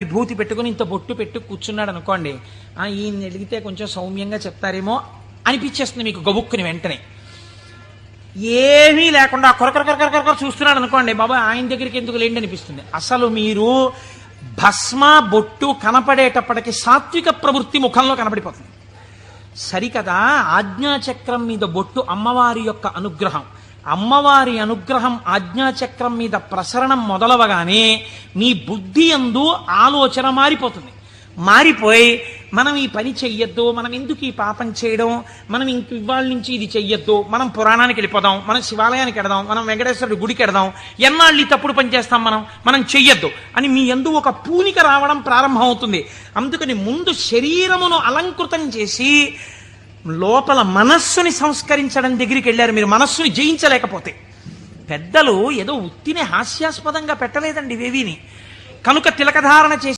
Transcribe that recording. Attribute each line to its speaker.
Speaker 1: విభూతి పెట్టుకుని ఇంత బొట్టు పెట్టు కూర్చున్నాడు అనుకోండి, ఈయన అడిగితే కొంచెం సౌమ్యంగా చెప్తారేమో అనిపించేస్తుంది మీకు గబుక్కుని వెంటనే. ఏమీ లేకుండా కొరకొర చూస్తున్నాడు అనుకోండి, బాబా ఆయన దగ్గరికి ఎందుకు లేండి అనిపిస్తుంది. అసలు మీరు భస్మ బొట్టు కనపడేటప్పటికి సాత్విక ప్రవృత్తి ముఖంలో కనపడిపోతుంది. సరికదా ఆజ్ఞాచక్రం మీద బొట్టు అమ్మవారి యొక్క అనుగ్రహం. అమ్మవారి అనుగ్రహం ఆజ్ఞాచక్రం మీద ప్రసరణం మొదలవగానే మీ బుద్ధి యందు ఆలోచన మారిపోతుంది. మారిపోయి మనం ఈ పని చెయ్యొద్దు, మనం ఎందుకు ఈ పాపం చేయడం, మనం ఇంక ఇవాళ నుంచి ఇది చెయ్యొద్దు, మనం పురాణానికి వెళ్ళిపోదాం, మనం శివాలయానికి వెడదాం, మనం వెంకటేశ్వరుడి గుడికి వెడదాం, ఎన్నాళ్ళు ఈ తప్పుడు పని చేస్తాం, మనం చెయ్యొద్దు అని మీ యందు ఒక పూనిక రావడం ప్రారంభం అవుతుంది. అందుకని ముందు శరీరమును అలంకృతం చేసి లోపల మనస్సుని సంస్కరించడం దగ్గరికి వెళ్ళారు. మీరు మనస్సుని జయించలేకపోతే. పెద్దలు ఏదో ఉత్తినే హాస్యాస్పదంగా పెట్టలేదండి ఇవేవిని. కనుక తిలకధారణ చేసి